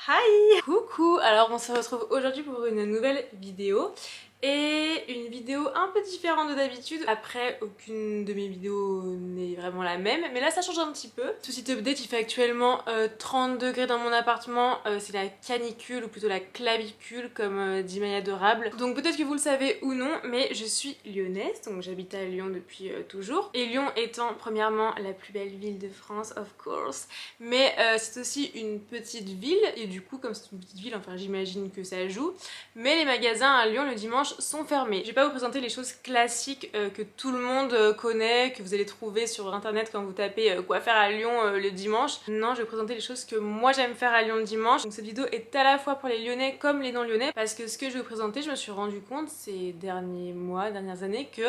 Hi! Coucou! Alors on se retrouve aujourd'hui pour une nouvelle vidéo et une vidéo un peu différente de d'habitude. Après, aucune de mes vidéos n'est vraiment la même, mais là ça change un petit peu. Tout site update, il fait actuellement 30 degrés dans mon appartement. C'est la canicule ou plutôt la clavicule comme dit Maya Adorable. Donc peut-être que vous le savez ou non, mais je suis lyonnaise, donc j'habite à Lyon depuis toujours. Et Lyon étant premièrement la plus belle ville de France, of course, mais c'est aussi une petite ville et du coup comme c'est une petite ville, enfin j'imagine que ça joue, mais les magasins à Lyon le dimanche sont fermés. Je vais pas vous présenter les choses classiques que tout le monde connaît, que vous allez trouver sur internet quand vous tapez quoi faire à Lyon le dimanche. Non, je vais vous présenter les choses que moi j'aime faire à Lyon le dimanche. Donc cette vidéo est à la fois pour les Lyonnais comme les non lyonnais, parce que ce que je vais vous présenter, je me suis rendu compte ces derniers mois, dernières années que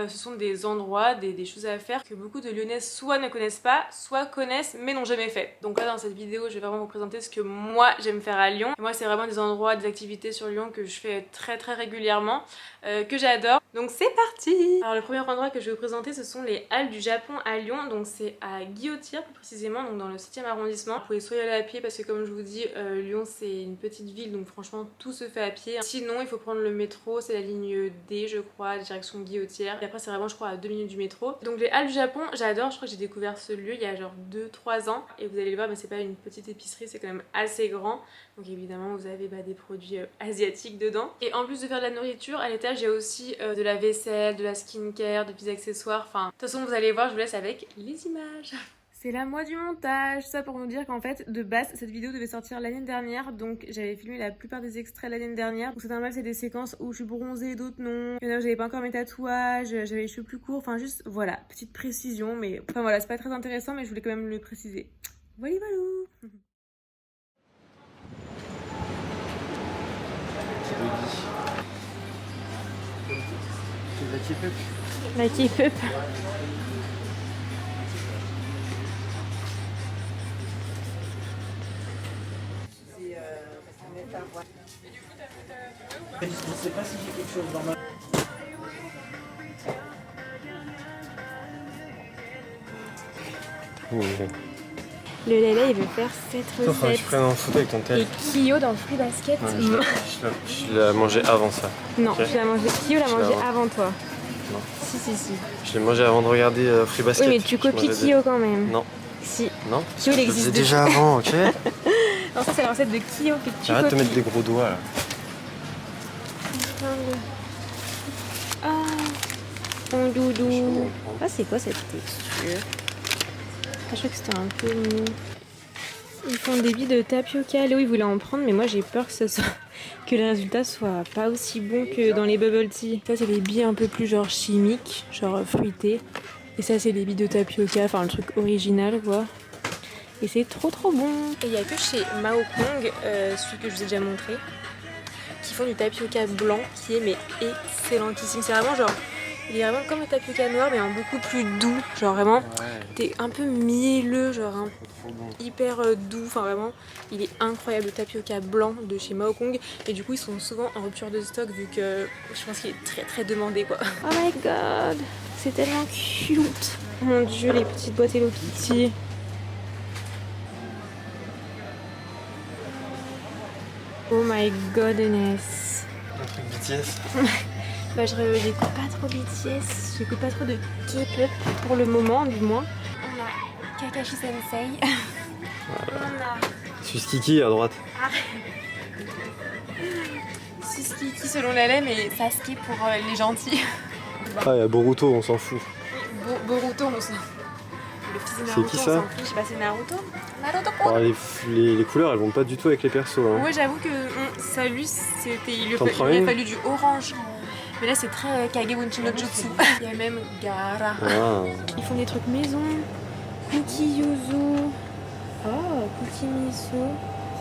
ce sont des endroits, des choses à faire que beaucoup de Lyonnais soit ne connaissent pas, soit connaissent mais n'ont jamais fait. Donc là dans cette vidéo je vais vraiment vous présenter ce que moi j'aime faire à Lyon. Et moi c'est vraiment des endroits, des activités sur Lyon que je fais très régulièrement, que j'adore. Donc c'est parti! Alors le premier endroit que je vais vous présenter ce sont les Halles du Japon à Lyon. Donc c'est à Guillotière plus précisément, donc dans le 7e arrondissement. Vous pouvez soit y aller à pied parce que comme je vous dis Lyon c'est une petite ville donc franchement tout se fait à pied. Sinon il faut prendre le métro, c'est la ligne D je crois, direction Guillotière. Et après c'est vraiment je crois à 2 minutes du métro. Donc les Halles du Japon j'adore, je crois que j'ai découvert ce lieu il y a genre 2-3 ans. Et vous allez le voir mais c'est pas une petite épicerie, c'est quand même assez grand. Donc évidemment vous avez des produits asiatiques dedans. Et en plus de faire de la nourriture, à l'étage il y a aussi de la vaisselle, de la skincare, de petits accessoires. Enfin de toute façon vous allez voir, je vous laisse avec les images. C'est la moi du montage, ça pour vous dire qu'en fait de base cette vidéo devait sortir l'année dernière, donc j'avais filmé la plupart des extraits l'année dernière, donc c'est normal, c'est des séquences où je suis bronzée, d'autres non, il y en a où j'avais pas encore mes tatouages, j'avais les cheveux plus courts, enfin juste voilà, petite précision, mais enfin voilà, c'est pas très intéressant mais je voulais quand même le préciser. Voilà valou. La keep-up. La keep-up. Je ne sais pas si j'ai quelque chose dans ma... Le Lélé il veut faire cette recette. Faudrait que tu prennes en photo avec ton tel. Et Kyo dans Free Basket. Ouais, je l'ai mangé avant ça. Non, Okay. tu l'as mangé. Kyo l'a mangé avant toi. Non. Si. Je l'ai mangé avant de regarder Free Basket. Oui mais tu copies Kyo quand même. Non. Si. Non. Kyo il existe déjà avant, ok. Non ça c'est la recette de Kyo que tu Arrête de copies. te mettre des gros doigts là. Ah, mon doudou. Ah c'est quoi cette texture? Ah, je crois que c'était un peu mou. Ils font des billes de tapioca. Léo il voulait en prendre mais moi j'ai peur que le résultat soit pas aussi bon que dans les bubble tea. Ça c'est des billes un peu plus genre chimiques, genre fruitées. Et ça c'est des billes de tapioca, enfin le truc original quoi. Et c'est trop bon. Et il n'y a que chez Mao Kong, celui que je vous ai déjà montré, qui font du tapioca blanc qui est mais excellentissime. C'est vraiment genre, il est vraiment comme le tapioca noir mais en beaucoup plus doux. Genre vraiment, t'es un peu mielleux, genre hyper doux. Enfin vraiment, il est incroyable le tapioca blanc de chez Mao Kong. Et du coup ils sont souvent en rupture de stock vu que je pense qu'il est très demandé quoi. Oh my god, c'est tellement cute. Mon dieu, les petites boîtes Hello Kitty. Oh my godness. Un truc BTS. Bah j'écoute pas trop BTS, j'écoute pas trop de K-pop pour le moment du moins. On a Kakashi Sensei. On a Suskiki à droite. Suskiki selon la lait mais Sasuke pour les gentils. Ah, il y a Boruto, on s'en fout. Boruto on s'en... Le fils de C'est Naruto qui on ça? s'en fout, je sais pas c'est Naruto. Naruto quoi. Alors, les couleurs elles vont pas du tout avec les persos. Hein. Ouais j'avoue que ça lui c'était... Il lui a fallu du orange. Mais là c'est très Kagebunchi no Jutsu. Il y a même Gaara. Ah. Ils font des trucs maison. Cookie yuzu. Oh, cookie miso.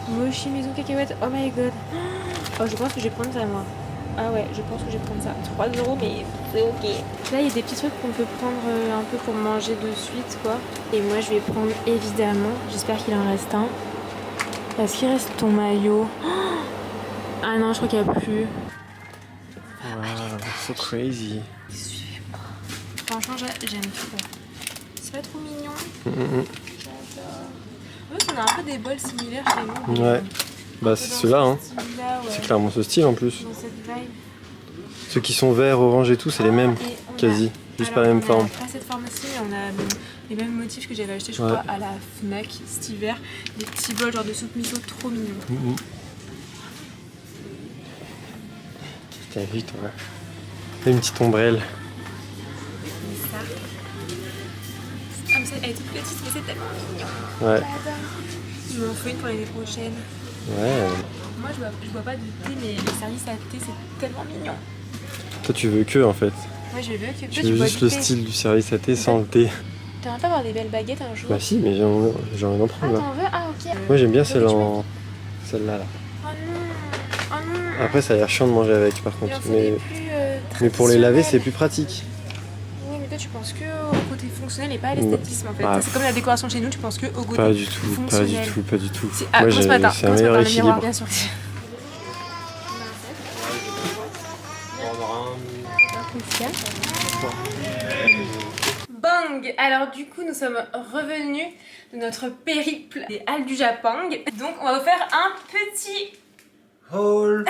Mochi maison cacahuète. Oh my god. Oh je pense que je vais prendre ça moi. Ah ouais, je pense que je vais prendre ça. 3 € mais c'est ok. Là il y a des petits trucs qu'on peut prendre un peu pour manger de suite quoi. Et moi je vais prendre évidemment, j'espère qu'il en reste un. Est-ce qu'il reste ton maillot? Ah non je crois qu'il n'y a plus. Wow, so crazy. Suivez-moi. Franchement j'aime trop. C'est pas trop mignon? J'adore. pense qu'on a un peu des bols similaires chez nous. Ouais. Bah c'est ceux-là, hein. Ouais. C'est clairement ce style en plus. Dans cette vibe. Ceux qui sont verts, orange et tout, c'est les mêmes, Et on quasi. a- Juste alors, pas la même forme. On a pas cette forme-ci, mais on a les mêmes motifs que j'avais acheté, je Ouais. crois, à la Fnac cet hiver. Des petits bols genre de soupe miso trop mignons. T'as vu, toi. Une petite ombrelle. Mais ça. Ah, mais ça, elle est toute petite, mais c'est tellement mignon. Ouais. Je m'en fais une pour l'année prochaine. Ouais. Moi, je bois pas de thé, mais le service à thé, c'est tellement mignon. Toi, tu veux que en fait. Moi, je veux que Tu veux juste le style du service à thé sans le thé. T'aimerais pas avoir des belles baguettes un jour? Bah si, mais j'ai envie d'en Ah, prendre là. t'en veux? Ah, ok. Moi j'aime bien Donc, tu mets- celle-là. Là. Oh non! Oh non! Après ça a l'air chiant de manger avec par Il contre. en faut des plus Mais pour les laver c'est traditionnels. plus pratique. Oui, mais toi, tu penses que au côté fonctionnel et pas à l'esthétisme en fait. Bah, C'est comme la décoration chez nous, tu penses que au côté Pas du tout, fonctionnel. pas du tout. Ah, Moi commence ce matin. c'est un meilleur Le miroir, équilibre. bien sûr. Bang! Alors du coup nous sommes revenus de notre périple des Halles du Japang. Donc on va vous faire un petit... Haul.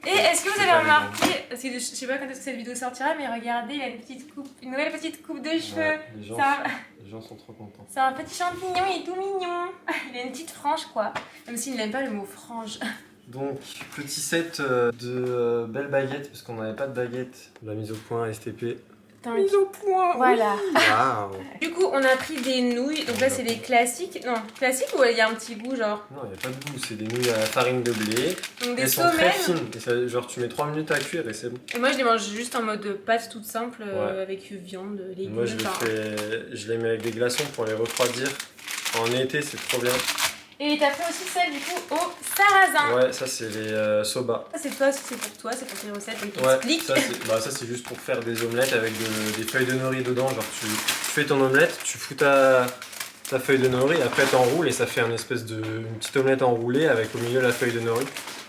Et est-ce que vous avez remarqué, parce que je sais pas quand est-ce que cette vidéo sortira, mais regardez, il a une petite coupe, une nouvelle petite coupe de cheveux. Les gens sont trop contents. C'est un petit champignon, il est tout mignon. Il a une petite frange quoi, même s'il n'aime pas le mot frange. Donc petit set de belles baguettes parce qu'on n'avait pas de baguette. On l'a mise au point STP. Mise au point. Voilà. Waouh. Du coup, on a pris des nouilles. Donc là, c'est des classiques. Non, classiques ou il y a un petit goût genre? Non, il n'y a pas de goût, c'est des nouilles à la farine de blé. Donc des Elles sont très sommeils. fines. Et ça, genre tu mets 3 minutes à cuire et c'est bon. Et moi, je les mange juste en mode pâte toute simple Ouais. avec viande, légumes. Moi je les mets avec des glaçons pour les refroidir. En été c'est trop bien. Et t'as fait aussi celle du coup au sarrasin. Ouais, ça c'est les soba. Ça, c'est toi, c'est pour toi, c'est pour tes recettes. Donc Ouais, t'expliques. ça c'est juste pour faire des omelettes avec des feuilles de nori dedans. Genre tu fais ton omelette, tu fous ta feuille de nori, après t'enroules et ça fait une petite omelette enroulée avec au milieu la feuille de nori.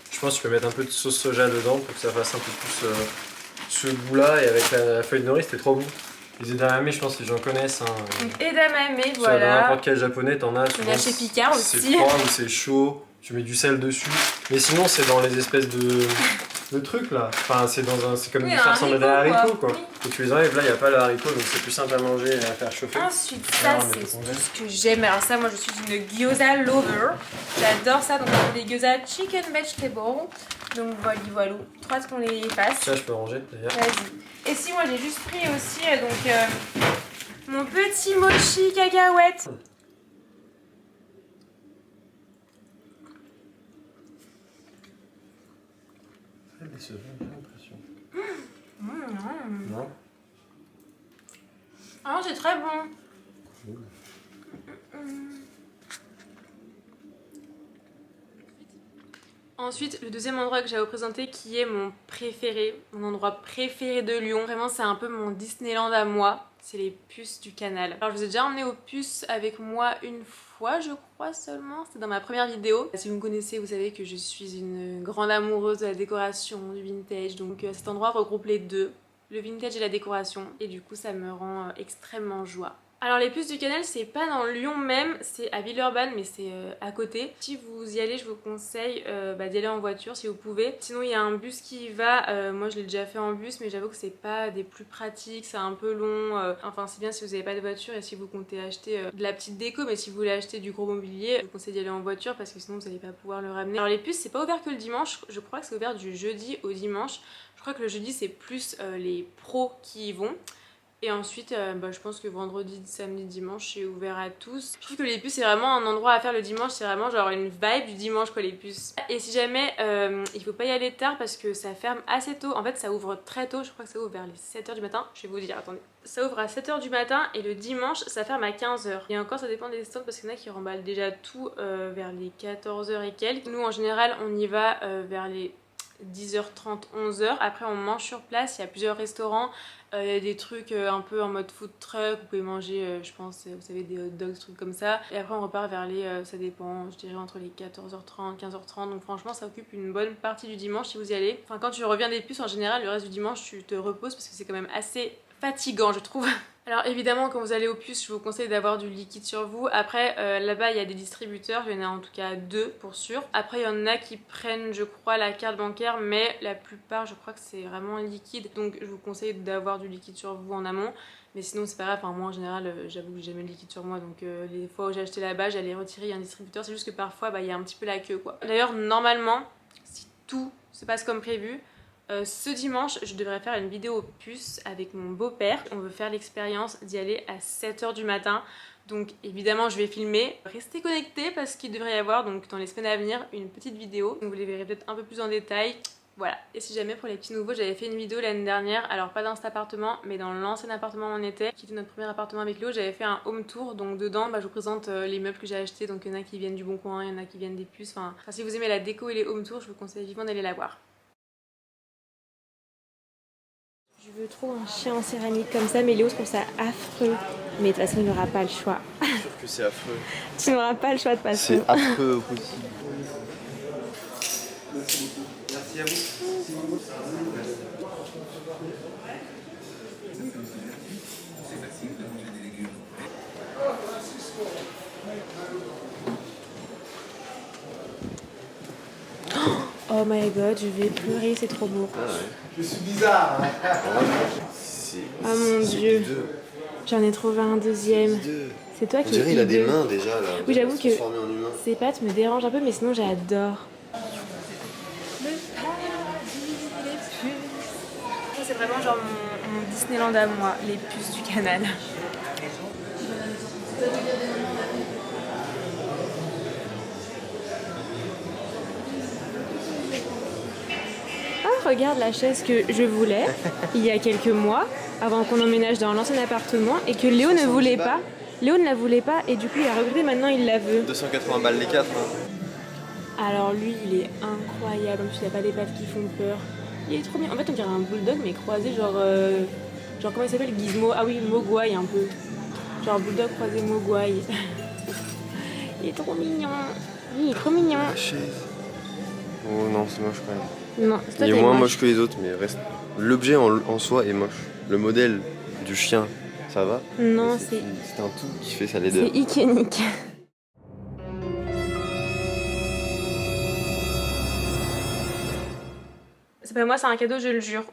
Je pense que tu peux mettre un peu de sauce soja dedans pour que ça fasse un peu plus ce goût là et avec la feuille de nori c'était trop bon. Les edamame, je pense que les gens connaissent. Hein. Donc edamame, Dans voilà. n'importe quel japonais, t'en as. On a chez Picard C'est aussi. froid ou c'est chaud, tu mets du sel dessus. Mais sinon, c'est dans les espèces de trucs là. Enfin, c'est comme Oui, ça un ressemble à des haricot, haricots quoi. quoi. Et tu les enlèves, là, il n'y a pas le haricot, donc c'est plus simple à manger et à faire chauffer. Ensuite, ça Alors, on met c'est le tout congèle. ce que j'aime. Alors ça, moi je suis une gyoza lover. J'adore ça. Donc on fait des gyoza chicken vegetable. Donc voilà. Trop hâte qu'on les fasse. Ça, je peux ranger d'ailleurs. Vas-y. Et si moi j'ai juste pris aussi mon petit mochi cacahuète. Très décevant, j'ai l'impression. Mmh. Non. Ah, c'est très bon. Ensuite, le deuxième endroit que j'avais présenté qui est mon préféré, mon endroit préféré de Lyon. Vraiment, c'est un peu mon Disneyland à moi. C'est les puces du canal. Alors, je vous ai déjà emmené aux puces avec moi une fois, je crois seulement. C'était dans ma première vidéo. Si vous me connaissez, vous savez que je suis une grande amoureuse de la décoration, du vintage. Donc, cet endroit regroupe les deux, le vintage et la décoration. Et du coup, ça me rend extrêmement joie. Alors les puces du canal, c'est pas dans Lyon même, c'est à Villeurbanne, mais c'est à côté. Si vous y allez, je vous conseille d'y aller en voiture si vous pouvez. Sinon il y a un bus qui y va, moi je l'ai déjà fait en bus, mais j'avoue que c'est pas des plus pratiques, c'est un peu long. Enfin c'est bien si vous n'avez pas de voiture et si vous comptez acheter de la petite déco, mais si vous voulez acheter du gros mobilier, je vous conseille d'y aller en voiture parce que sinon vous n'allez pas pouvoir le ramener. Alors les puces, c'est pas ouvert que le dimanche, je crois que c'est ouvert du jeudi au dimanche. Je crois que le jeudi c'est plus les pros qui y vont. Et ensuite, je pense que vendredi, samedi, dimanche, c'est ouvert à tous. Je trouve que les puces, c'est vraiment un endroit à faire le dimanche. C'est vraiment genre une vibe du dimanche, quoi, les puces. Et si jamais, il faut pas y aller tard parce que ça ferme assez tôt. En fait, ça ouvre très tôt. Je crois que ça ouvre vers les 7h du matin. Je vais vous dire, attendez. Ça ouvre à 7h du matin et le dimanche, ça ferme à 15h. Et encore, ça dépend des stands parce qu'il y en a qui remballent déjà tout vers les 14h et quelques. Nous, en général, on y va vers les 10h30, 11h. Après, on mange sur place. Il y a plusieurs restaurants. Il y a des trucs un peu en mode food truck, vous pouvez manger, je pense, vous savez, des hot dogs, des trucs comme ça. Et après on repart vers les, ça dépend, je dirais entre les 14h30, 15h30. Donc franchement ça occupe une bonne partie du dimanche si vous y allez. Enfin quand tu reviens des puces en général, le reste du dimanche tu te reposes parce que c'est quand même assez fatigant je trouve. Alors évidemment quand vous allez au puce je vous conseille d'avoir du liquide sur vous. Après là-bas il y a des distributeurs, il y en a en tout cas 2 pour sûr. Après il y en a qui prennent je crois la carte bancaire mais la plupart je crois que c'est vraiment liquide. Donc je vous conseille d'avoir du liquide sur vous en amont. Mais sinon c'est pas grave, enfin, moi en général j'avoue que j'ai jamais le liquide sur moi. Donc les fois où j'ai acheté là-bas j'allais retirer un distributeur. C'est juste que parfois il y a un petit peu la queue quoi. D'ailleurs normalement si tout se passe comme prévu, ce dimanche, je devrais faire une vidéo puce avec mon beau-père. On veut faire l'expérience d'y aller à 7 h du matin. Donc évidemment, je vais filmer. Restez connectés parce qu'il devrait y avoir donc dans les semaines à venir une petite vidéo. Donc vous les verrez peut-être un peu plus en détail. Voilà. Et si jamais pour les petits nouveaux, j'avais fait une vidéo l'année dernière. Alors pas dans cet appartement, mais dans l'ancien appartement où on était, qui était notre premier appartement avec Léo. J'avais fait un home tour. Donc dedans, je vous présente les meubles que j'ai achetés. Donc il y en a qui viennent du Bon Coin, il y en a qui viennent des puces. Enfin, si vous aimez la déco et les home tours, je vous conseille vivement d'aller la voir. Je veux trop un chien en céramique comme ça, mais Léo trouve ça affreux. Mais de toute façon, il n'aura pas le choix. Je suis sûr que c'est affreux. Tu n'auras pas le choix de passer. C'est affreux au possible. Merci à vous. Oh my god, je vais pleurer, c'est trop beau. Ah ouais. Je suis bizarre. Oh mon dieu. J'en ai trouvé un deuxième. C'est toi On qui dirait es il a des hideux. mains déjà là. Oui, j'avoue que Transformé en humain. ces pattes me dérangent un peu, mais sinon j'adore. C'est vraiment genre mon Disneyland à moi, les puces du canal. Ah, regarde la chaise que je voulais il y a quelques mois, avant qu'on emménage dans l'ancien appartement, et que Léo ne voulait pas. Léo ne la voulait pas, et du coup il a regretté, maintenant il la veut. 280 balles les 4. Alors lui, il est incroyable, en plus il a pas des pattes qui font peur. Il est trop bien. En fait, on dirait un bulldog, mais croisé genre comment il s'appelle, Gizmo. Ah oui, Mogwai un peu. Genre bulldog croisé Mogwai. Il est trop mignon. Il est trop mignon. La chaise. Oh non, c'est moche quand même. Non, c'est toi Il est t'es moins moche. moche que les autres, mais reste. L'objet en soi est moche. Le modèle du chien, ça va. Non, Mais c'est c'est un tout qui fait sa laideur. c'est iconique. C'est pas moi, c'est un cadeau, je le jure.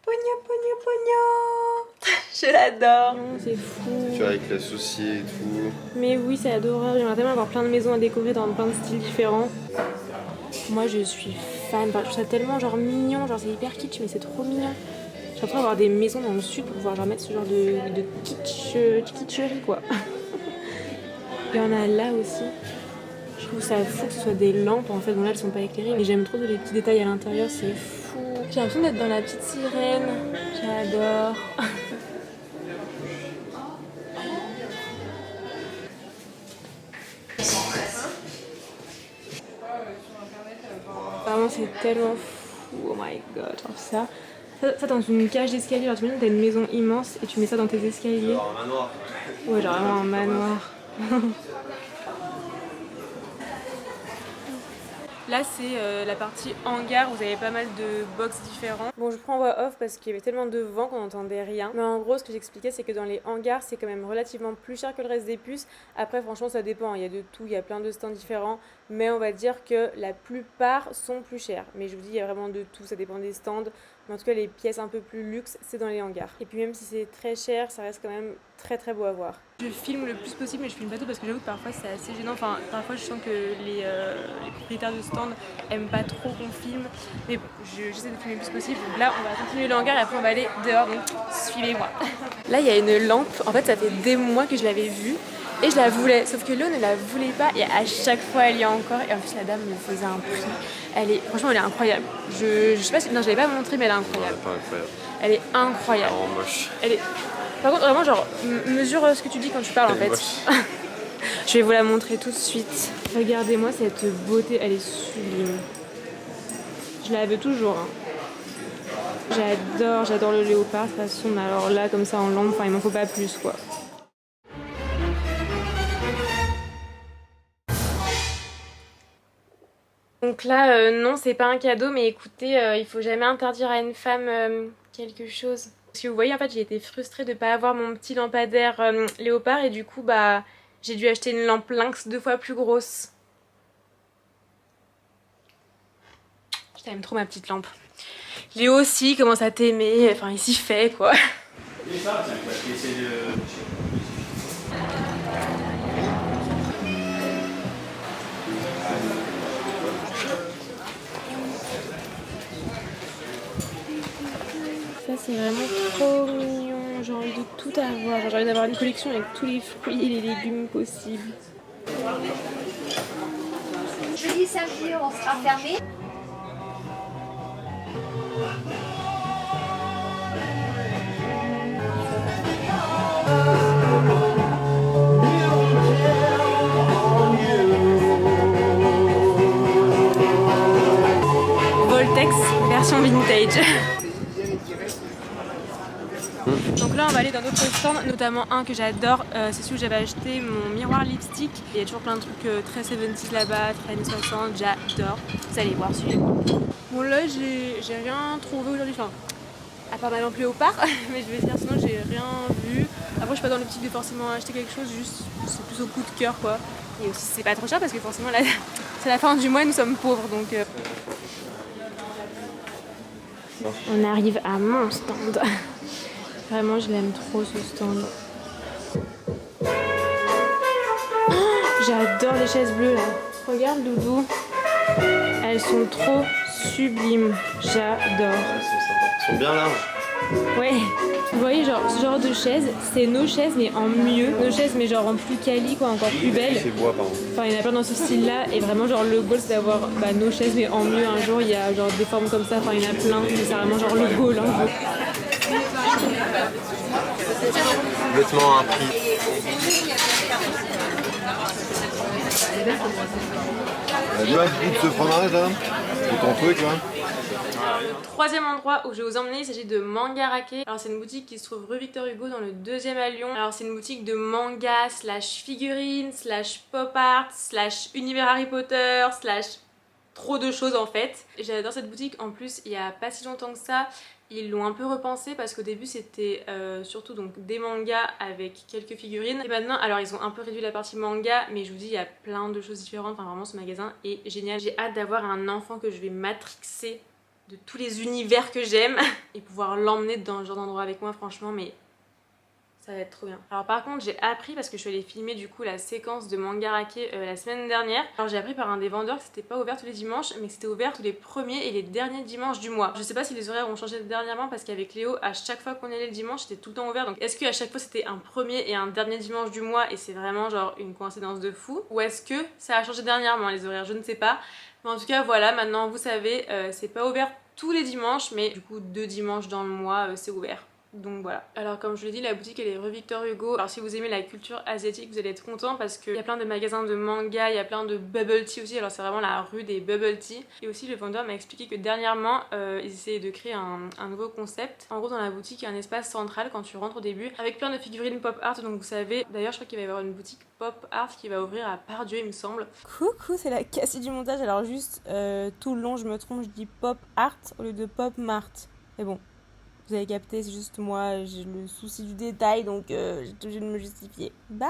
Pogno, pogno, pogno. Je l'adore. C'est fou. Tu vois, avec l'associé et tout. Mais oui, c'est adorable. J'aimerais tellement avoir plein de maisons à découvrir dans plein de styles différents. Moi, je suis fan. Enfin, je trouve ça tellement genre mignon. Genre, c'est hyper kitsch, mais c'est trop mignon. J'ai l'impression d'avoir des maisons dans le sud pour pouvoir genre mettre ce genre de kitscherie, quoi. Il y en a là aussi. Je trouve ça fou que ce soit des lampes. En fait, bon là, elles sont pas éclairées, mais j'aime trop tous les petits détails à l'intérieur. C'est fou. J'ai l'impression d'être dans la petite sirène. J'adore. Vraiment, c'est tellement fou. Oh my god, genre ça. Ça dans une cage d'escalier, genre tu imagines, t'as une maison immense et tu mets ça dans tes escaliers. Alors, un manoir. Ouais, genre vraiment un manoir. Là c'est la partie hangar, vous avez pas mal de box différents. Bon, je prends voix off parce qu'il y avait tellement de vent qu'on n'entendait rien. Mais en gros, ce que j'expliquais, c'est que dans les hangars, c'est quand même relativement plus cher que le reste des puces. Après, franchement, ça dépend, il y a de tout, il y a plein de stands différents. Mais on va dire que la plupart sont plus chers. Mais je vous dis, il y a vraiment de tout, ça dépend des stands. Mais en tout cas, les pièces un peu plus luxe, c'est dans les hangars. Et puis même si c'est très cher, ça reste quand même très très beau à voir. Je filme le plus possible, mais je filme pas tout parce que j'avoue que parfois c'est assez gênant. Enfin, parfois je sens que les propriétaires de stands aiment pas trop qu'on filme. Mais bon, j'essaie de filmer le plus possible. Donc là, on va continuer le hangar et après on va aller dehors. Donc suivez-moi. Là, il y a une lampe. En fait, ça fait des mois que je l'avais vue. Et je la voulais, sauf que Léo ne la voulait pas et à chaque fois elle y est encore. Et en plus la dame me faisait un prix. Franchement elle est incroyable. Je sais pas si... Non, je l'avais pas montré mais elle est incroyable. Pas incroyable. Elle est incroyable. Vraiment moche. Par contre vraiment genre mesure ce que tu dis quand tu parles en fait. Je vais vous la montrer tout de suite. Regardez-moi cette beauté, elle est sublime. Je la veux toujours. Hein. J'adore le léopard de toute façon. Mais alors là comme ça en lampe, il m'en faut pas plus quoi. Donc là, non, c'est pas un cadeau, mais écoutez, il faut jamais interdire à une femme quelque chose. Parce que vous voyez en fait j'ai été frustrée de pas avoir mon petit lampadaire léopard et du coup bah j'ai dû acheter une lampe lynx 2 fois plus grosse. Je t'aime trop ma petite lampe. Léo aussi commence à t'aimer, enfin il s'y fait quoi. Ça c'est vraiment trop mignon, j'ai envie de tout avoir, j'ai envie d'avoir une collection avec tous les fruits et les légumes possibles. Jeudi, samedi, on sera fermé. Voltex version vintage. Donc là on va aller dans d'autres stands, notamment un que j'adore, c'est celui où j'avais acheté mon miroir lipstick. Il y a toujours plein de trucs très 70s là-bas, très années 60, j'adore. Vous allez voir, suivez-moi. Bon là j'ai rien trouvé aujourd'hui, enfin à part ma lampe léopard, mais je vais dire sinon j'ai rien vu. Après je suis pas dans l'optique de forcément acheter quelque chose, juste c'est plus au coup de cœur quoi. Et aussi c'est pas trop cher parce que forcément là c'est la fin du mois et nous sommes pauvres donc... On arrive à mon stand. Vraiment, je l'aime trop ce stand. Oh, j'adore les chaises bleues là. Regarde Doudou. Elles sont trop sublimes. J'adore. Elles sont bien larges. Ouais. Vous voyez, genre, ce genre de chaises, c'est nos chaises mais en mieux. Nos chaises mais genre en plus quali quoi, encore plus belles. C'est bois pardon. Enfin, il y en a plein dans ce style-là et vraiment genre le goal c'est d'avoir nos chaises mais en mieux. Un jour il y a genre des formes comme ça, enfin il y en a plein, mais c'est vraiment genre le goal un jour. Vêtements à un prix. Tu vois le goût de ce fromage là? C'est ton truc là? Troisième endroit où je vais vous emmener, il s'agit de Mangarake. Alors c'est une boutique qui se trouve rue Victor Hugo dans le 2e à Lyon. Alors c'est une boutique de manga, slash figurines, slash pop art, slash univers Harry Potter, slash trop de choses en fait. J'adore cette boutique, en plus il y a pas si longtemps que ça, ils l'ont un peu repensé parce qu'au début c'était surtout donc des mangas avec quelques figurines. Et maintenant, alors ils ont un peu réduit la partie manga, mais je vous dis il y a plein de choses différentes, enfin vraiment ce magasin est génial. J'ai hâte d'avoir un enfant que je vais matrixer de tous les univers que j'aime et pouvoir l'emmener dans ce genre d'endroit avec moi franchement, mais ça va être trop bien. Alors par contre j'ai appris, parce que je suis allée filmer du coup la séquence de Mangarake la semaine dernière. Alors j'ai appris par un des vendeurs que c'était pas ouvert tous les dimanches, mais que c'était ouvert tous les premiers et les derniers dimanches du mois. Je sais pas si les horaires ont changé dernièrement, parce qu'avec Léo à chaque fois qu'on allait le dimanche c'était tout le temps ouvert. Donc est-ce qu'à chaque fois c'était un premier et un dernier dimanche du mois et c'est vraiment genre une coïncidence de fou, ou est-ce que ça a changé dernièrement les horaires, je ne sais pas. Mais en tout cas voilà, maintenant vous savez, c'est pas ouvert tous les dimanches, mais du coup 2 dimanches dans le mois c'est ouvert. Donc voilà. Alors comme je l'ai dit, la boutique elle est rue Victor Hugo. Alors si vous aimez la culture asiatique, vous allez être content parce qu'il y a plein de magasins de manga, il y a plein de bubble tea aussi. Alors c'est vraiment la rue des bubble tea. Et aussi le vendeur m'a expliqué que dernièrement ils essayaient de créer un nouveau concept. En gros dans la boutique il y a un espace central quand tu rentres au début avec plein de figurines pop art. Donc vous savez, d'ailleurs je crois qu'il va y avoir une boutique pop art qui va ouvrir à Pardieu il me semble. Coucou, c'est la Cassie du montage. Alors juste tout le long je me trompe, je dis pop art au lieu de pop mart. Mais bon, vous avez capté, c'est juste moi, j'ai le souci du détail, donc j'ai obligée de me justifier. Bye!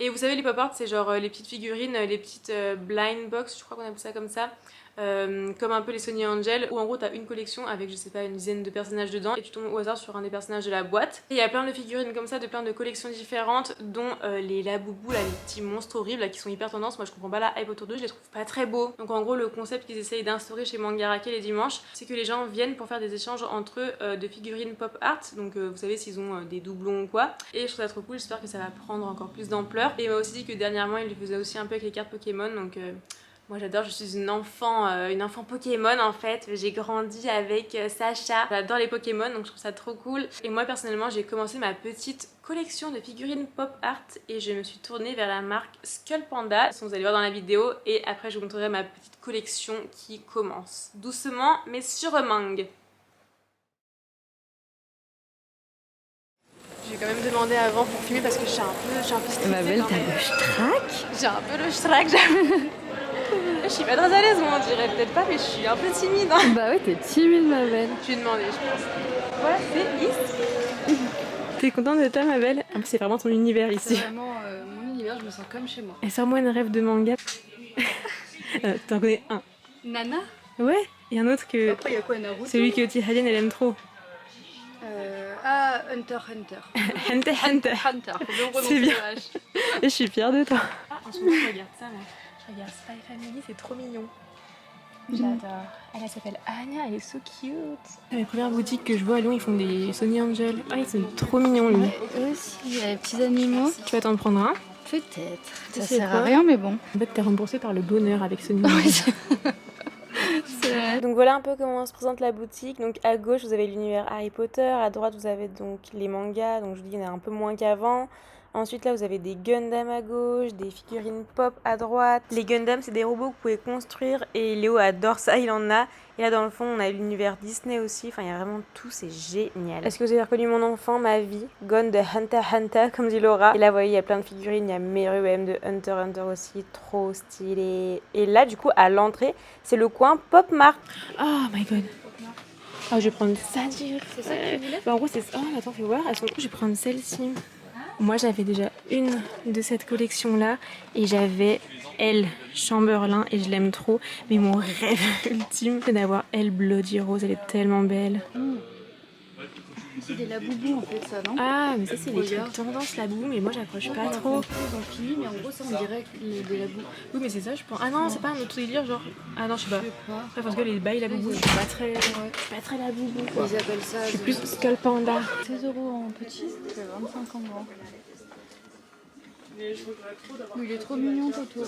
Et vous savez, les pop art, c'est genre les petites figurines, les petites blind box, je crois qu'on appelle ça comme ça. Comme un peu les Sony Angel, où en gros t'as une collection avec je sais pas une dizaine de personnages dedans et tu tombes au hasard sur un des personnages de la boîte. Et il y a plein de figurines comme ça, de plein de collections différentes, dont les Laboubou, là, les petits monstres horribles là, qui sont hyper tendance. Moi je comprends pas la hype autour d'eux, je les trouve pas très beaux. Donc en gros le concept qu'ils essayent d'instaurer chez Mangarake les dimanches, c'est que les gens viennent pour faire des échanges entre eux de figurines pop art. Donc vous savez s'ils ont des doublons ou quoi. Et je trouve ça trop cool, j'espère que ça va prendre encore plus d'ampleur. Et il m'a aussi dit que dernièrement il le faisait aussi un peu avec les cartes Pokémon, donc moi j'adore, je suis une enfant Pokémon en fait. J'ai grandi avec Sacha. J'adore les Pokémon donc je trouve ça trop cool. Et moi personnellement j'ai commencé ma petite collection de figurines pop art et je me suis tournée vers la marque Skull Panda. Vous allez voir dans la vidéo et après je vous montrerai ma petite collection qui commence doucement mais sûrement. J'ai quand même demandé avant pour filmer parce que je suis un peu stressée. Ma belle, t'as le strack? J'ai un peu le strack, j'avoue. Je suis pas très à l'aise, moi on dirait peut-être pas, mais je suis un peu timide. Hein. Bah ouais, t'es timide, ma belle. Je vais demander, je pense. Voilà, c'est ici. T'es contente de toi, ma belle? Ah, c'est vraiment ton univers C'est ici. vraiment mon univers, je me sens comme chez moi. Et sors-moi un rêve de manga. T'en connais un? Nana? Ouais, et un autre que. Après, il y a quoi, Naruto? Celui que Tihalienne elle aime trop. Ah, Hunter Hunter. Hunter Hunter. Hunter, faut bien prononcer C'est bien. le H. Et je suis fière de toi. Ah, en ce moment, je regarde ça, moi. Je regarde Spy Family, c'est trop mignon. J'adore. Elle s'appelle Anya, elle est so cute. Les premières boutiques que je vois à Lyon, ils font des Sony Angel. Ah, ils sont trop mignons, lui. Eux aussi, il y a les petits animaux. Tu vas t'en prendre un? Peut-être. Ça sais sert quoi à rien, mais bon. En fait, t'es remboursé par le bonheur avec Sony Angel. C'est vrai. Donc voilà un peu comment se présente la boutique. Donc à gauche vous avez l'univers Harry Potter, à droite vous avez donc les mangas, donc je vous dis il y en a un peu moins qu'avant. Ensuite là vous avez des Gundam à gauche, des figurines pop à droite. Les Gundam c'est des robots que vous pouvez construire et Léo adore ça, il en a. Et là dans le fond on a l'univers Disney aussi, enfin il y a vraiment tout, c'est génial. Est-ce que vous avez reconnu mon enfant, ma vie? Gone de Hunter Hunter comme dit Laura. Et là vous voyez il y a plein de figurines, il y a Meruem de Hunter Hunter aussi, trop stylé. Et là du coup à l'entrée c'est le coin Pop Mart. Oh my god. Oh je vais prendre ça direct. C'est ça que tu voulais? Bah en gros c'est... Oh attends fais voir, je vais prendre celle-ci. Moi j'avais déjà une de cette collection là et j'avais elle Chamberlain et je l'aime trop, mais mon rêve ultime c'est d'avoir elle Bloody Rose, elle est tellement belle. C'est des laboubous en fait, ça, non? Ah mais ça c'est les Regarde. trucs tendance la boue, mais moi j'accroche pas Ils trop. ont fini, mais en gros, ça on dirait des laboubous. Oui mais c'est ça je pense. Ah non c'est pas un autre délire genre. Ah non je sais pas. Je sais pas. Après parce que les bails la boubou je suis pas très... Je suis pas très la boubou quoi. Ils appellent ça. Je suis plus Skull Panda. 16 € en petit, c'est 25 en grand. Oui, il est trop mignon, Totoro.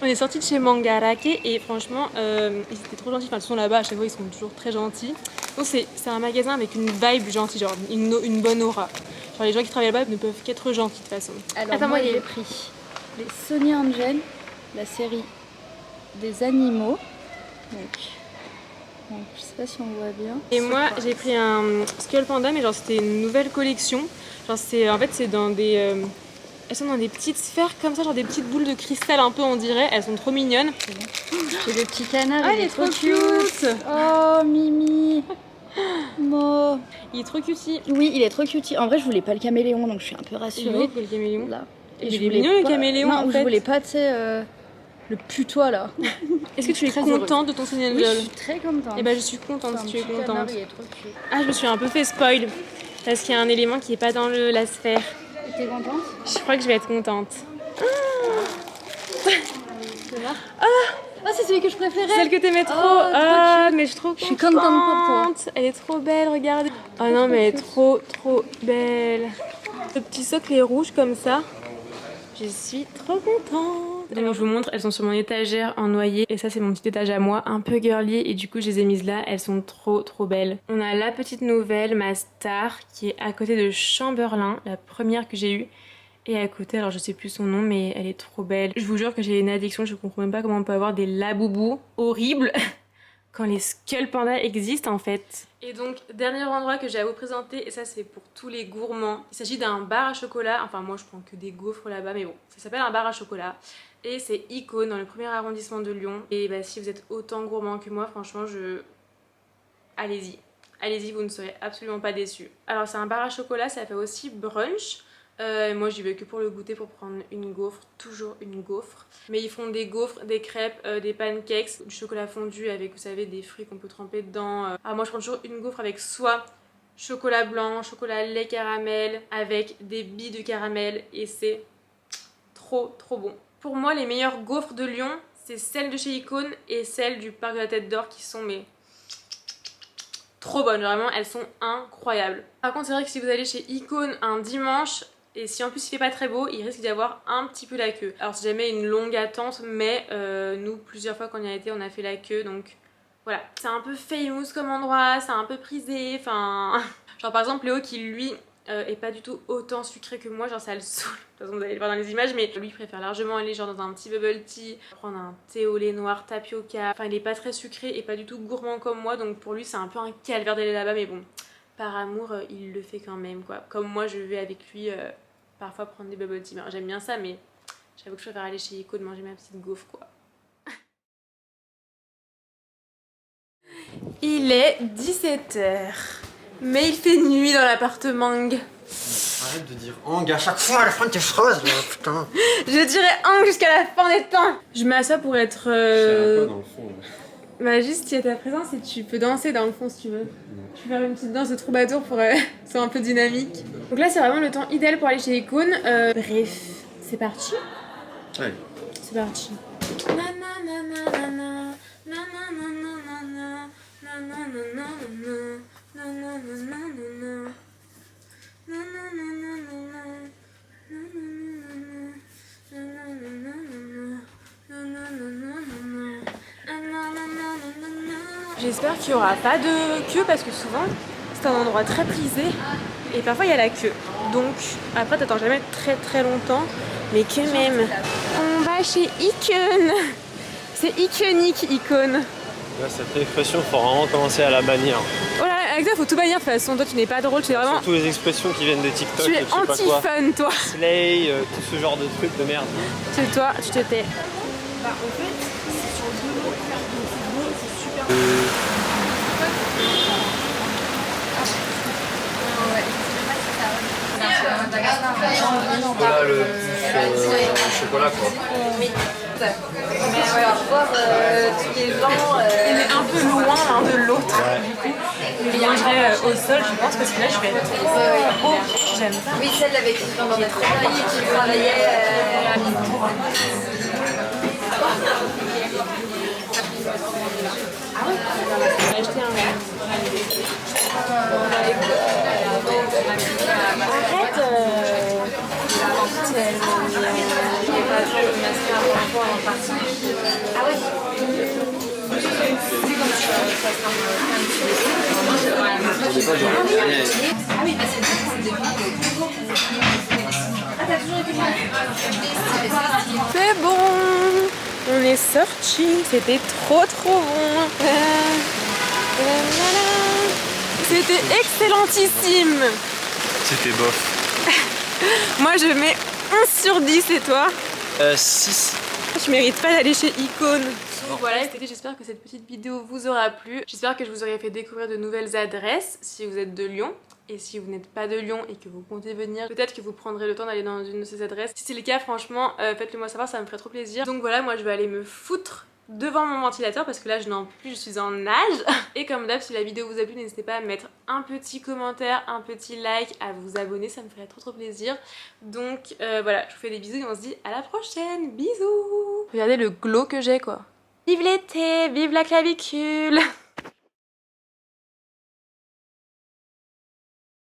On est sorti de chez Mangarake et franchement ils étaient trop gentils, enfin ils sont là-bas à chaque fois ils sont toujours très gentils. Donc c'est un magasin avec une vibe gentille, genre une bonne aura. Genre les gens qui travaillent là-bas ne peuvent qu'être gentils de toute façon. Alors, Attends, moi, il y a- j'ai pris les Sony Angel, la série des animaux. Donc, je sais pas si on voit bien. Et moi j'ai pris un Skull Panda mais genre c'était une nouvelle collection. Genre c'est en fait c'est dans des... elles sont dans des petites sphères comme ça, genre des petites boules de cristal un peu on dirait. Elles sont trop mignonnes. J'ai le petit canard, Ah il est trop cute. Oh, Mimi. Mo. Il est trop cutie. Oui, il est trop cute. En vrai, je voulais pas le caméléon, donc je suis un peu Il est rassurée. beau, le caméléon. Là. Il je est voulais mignon, le pas- caméléon, Non, en je fait. voulais pas, tu sais, le putois là. Est-ce que tu es Très contente de ton Sony Oui, je Angel? suis très contente. Eh ben je suis contente si tu es C'est un petit canard, contente. il est trop cute. Ah je me suis un peu fait spoil parce qu'il y a un élément qui est pas dans la sphère. Et t'es contente? Je crois que je vais être contente. Ah, c'est celui que je préférais. Celle que t'aimais trop. Oh, trop Ah mais je suis trop contente. Je suis contente pour toi. Elle est trop belle, regardez. Oh non mais elle est trop belle. Ce petit socle est rouge comme ça. Je suis trop contente. Donc je vous montre, elles sont sur mon étagère en noyer. Et ça c'est mon petit étage à moi, un peu girly. Et du coup je les ai mises là, elles sont trop belles. On a la petite nouvelle, ma star, qui est à côté de Chamberlain, la première que j'ai eue. Et à côté, alors je sais plus son nom, mais elle est trop belle. Je vous jure que j'ai une addiction, je comprends même pas comment on peut avoir des laboubous horribles quand les Skull Panda existent en fait. Et donc, dernier endroit que j'ai à vous présenter, et ça c'est pour tous les gourmands. Il s'agit d'un bar à chocolat, enfin moi je prends que des gaufres là-bas, mais bon, ça s'appelle un bar à chocolat. Et c'est Icône dans le 1er arrondissement de Lyon. Et bah si vous êtes autant gourmand que moi, franchement allez-y. Allez-y, vous ne serez absolument pas déçus. Alors c'est un bar à chocolat, ça fait aussi brunch. Moi j'y vais que pour le goûter, pour prendre une gaufre, toujours une gaufre. Mais ils font des gaufres, des crêpes, des pancakes, du chocolat fondu avec, vous savez, des fruits qu'on peut tremper dedans. Ah, moi je prends toujours une gaufre avec soit chocolat blanc, chocolat lait caramel, avec des billes de caramel et c'est trop bon. Pour moi les meilleures gaufres de Lyon, c'est celles de chez Icône et celles du Parc de la Tête d'Or qui sont trop bonnes, vraiment elles sont incroyables. Par contre c'est vrai que si vous allez chez Icône un dimanche, et si en plus il fait pas très beau, il risque d'y avoir un petit peu la queue. Alors c'est jamais une longue attente, mais nous plusieurs fois qu'on y a été on a fait la queue, donc voilà. C'est un peu famous comme endroit, c'est un peu prisé, enfin... Genre par exemple Léo qui lui est pas du tout autant sucré que moi, genre ça le saoule. De toute façon vous allez le voir dans les images, mais lui il préfère largement aller genre dans un petit bubble tea, prendre un thé au lait noir tapioca. Enfin il est pas très sucré et pas du tout gourmand comme moi, donc pour lui c'est un peu un calvaire d'aller là-bas, mais bon... par amour, il le fait quand même quoi. Comme moi je vais avec lui parfois prendre des bubble tea. J'aime bien ça mais j'avoue que je préfère aller chez Iko de manger ma petite gaufre quoi. Il est 17h. Mais il fait nuit dans l'appartement. Arrête de dire Ang à chaque fois à la fin de tes phrases, là, putain. Je dirais Ang jusqu'à la fin des temps. Je m'assois pour être... C'est un peu dans le fond. Là. Bah juste, il y a ta présence et tu peux danser dans le fond si tu veux. Tu peux faire une petite danse de troubadour pour soit un peu dynamique. Donc là, c'est vraiment le temps idéal pour aller chez Icon. Bref, c'est parti. Allez. C'est parti. J'espère qu'il n'y aura pas de queue parce que souvent c'est un endroit très prisé et parfois il y a la queue. Donc après t'attends jamais très longtemps mais quand même. On va chez Icon. C'est iconique Icon. Là, cette expression, faut vraiment commencer à la bannir. Oh là là, avec ça faut tout bannir de toute façon. Toi tu n'es pas drôle, tu es vraiment... Surtout les expressions qui viennent des TikTok, Tu es je sais pas quoi. anti-fun toi. Slay, tout ce genre de trucs de merde. C'est toi, tu te tais. Voilà le chocolat quoi. Tous les gens, il est un peu loin l'un de l'autre. Ouais. Je mangerai au sol, je pense, parce que là je vais être trop haut. J'aime pas. Oui, celle avec qui on a travaillé, qui travaillait. On va acheter un verre. Arrête Ah ouais. C'est bon, on est sorti, c'était trop bon. C'était excellentissime. C'était bof. Moi je mets 11 sur 10 et toi? 6. Je mérite pas d'aller chez Icon. Donc voilà, j'espère que cette petite vidéo vous aura plu. J'espère que je vous aurai fait découvrir de nouvelles adresses si vous êtes de Lyon. Et si vous n'êtes pas de Lyon et que vous comptez venir, peut-être que vous prendrez le temps d'aller dans une de ces adresses. Si c'est le cas, franchement, faites-le moi savoir, ça me ferait trop plaisir. Donc voilà, moi je vais aller me foutre devant mon ventilateur parce que là je n'en peux plus, je suis en nage. Et comme d'hab, si la vidéo vous a plu, n'hésitez pas à mettre un petit commentaire, un petit like, à vous abonner, ça me ferait trop plaisir. Donc voilà, je vous fais des bisous et on se dit à la prochaine. Bisous. Regardez le glow que j'ai quoi. Vive l'été, vive la clavicule.